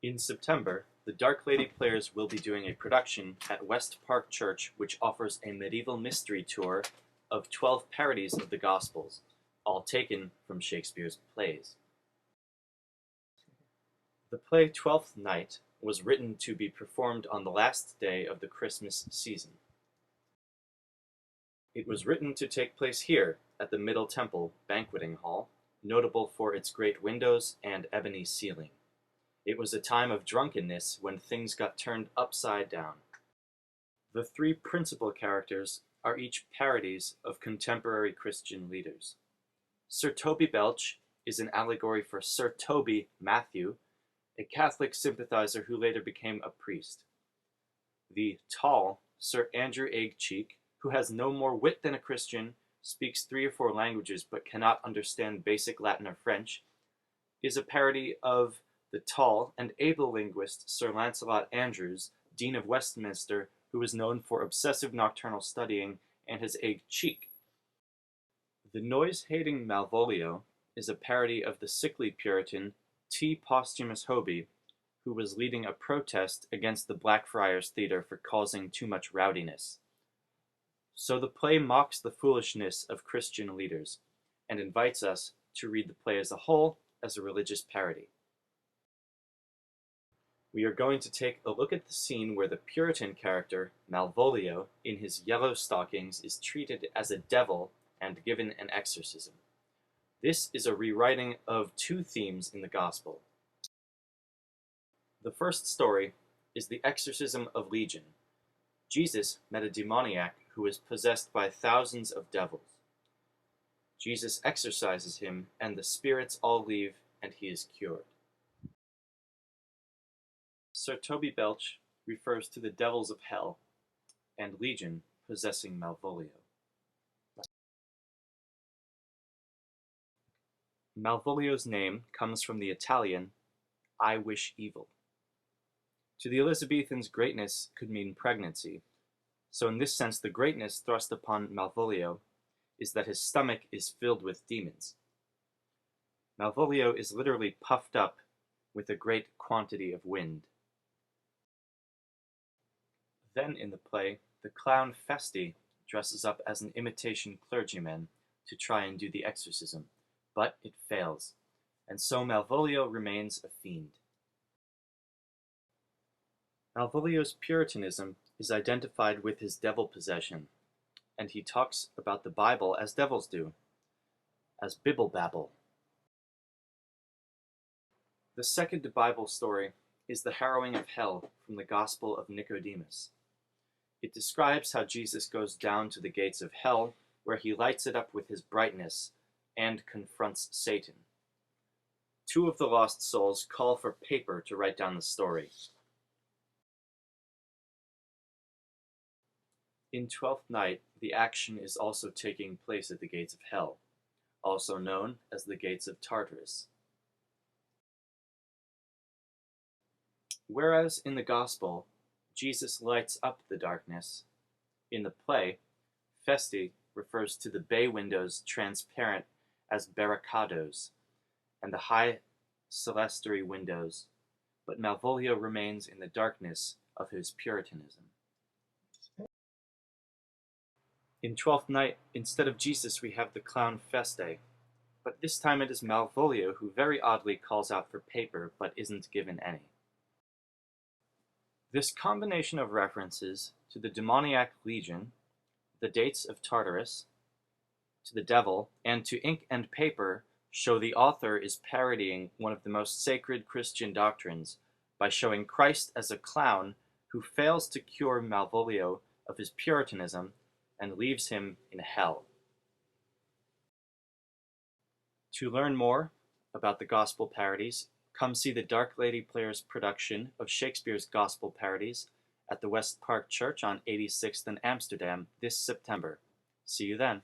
In September, the Dark Lady players will be doing a production at West Park Church which offers a medieval mystery tour of 12 parodies of the Gospels, all taken from Shakespeare's plays. The play Twelfth Night was written to be performed on the last day of the Christmas season. It was written to take place here at the Middle Temple Banqueting Hall, notable for its great windows and ebony ceiling. It was a time of drunkenness when things got turned upside down. The three principal characters are each parodies of contemporary Christian leaders. Sir Toby Belch is an allegory for Sir Toby Matthew, a Catholic sympathizer who later became a priest. The tall Sir Andrew Aguecheek, who has no more wit than a Christian, speaks 3 or 4 languages but cannot understand basic Latin or French, is a parody of the tall and able linguist Sir Lancelot Andrews, Dean of Westminster, who is known for obsessive nocturnal studying and his Aguecheek. The noise-hating Malvolio is a parody of the sickly Puritan T. Posthumus Hoby, who was leading a protest against the Blackfriars Theatre for causing too much rowdiness. So the play mocks the foolishness of Christian leaders, and invites us to read the play as a whole as a religious parody. We are going to take a look at the scene where the Puritan character, Malvolio, in his yellow stockings, is treated as a devil and given an exorcism. This is a rewriting of 2 themes in the Gospel. The first story is the exorcism of Legion. Jesus met a demoniac who was possessed by thousands of devils. Jesus exorcises him, and the spirits all leave, and he is cured. Sir Toby Belch refers to the devils of hell, and Legion possessing Malvolio. Malvolio's name comes from the Italian, I wish evil. To the Elizabethans, greatness could mean pregnancy, so in this sense the greatness thrust upon Malvolio is that his stomach is filled with demons. Malvolio is literally puffed up with a great quantity of wind. Then in the play, the clown Festi dresses up as an imitation clergyman to try and do the exorcism, but it fails, and so Malvolio remains a fiend. Malvolio's Puritanism is identified with his devil possession, and he talks about the Bible as devils do, as bibble babble. The second Bible story is the harrowing of hell from the Gospel of Nicodemus. It describes how Jesus goes down to the gates of hell, where he lights it up with his brightness and confronts Satan. 2 of the lost souls call for paper to write down the story. In Twelfth Night, the action is also taking place at the gates of hell, also known as the gates of Tartarus. Whereas in the Gospel, Jesus lights up the darkness, in the play, Festi refers to the bay windows transparent as barricados, and the high clerestory windows, but Malvolio remains in the darkness of his Puritanism. In Twelfth Night, instead of Jesus, we have the clown Feste, but this time it is Malvolio who very oddly calls out for paper but isn't given any. This combination of references to the demoniac legion, the dates of Tartarus, to the devil, and to ink and paper show the author is parodying one of the most sacred Christian doctrines by showing Christ as a clown who fails to cure Malvolio of his Puritanism and leaves him in hell. To learn more about the Gospel parodies, come see the Dark Lady Players production of Shakespeare's Gospel parodies at the West Park Church on 86th and Amsterdam this September. See you then.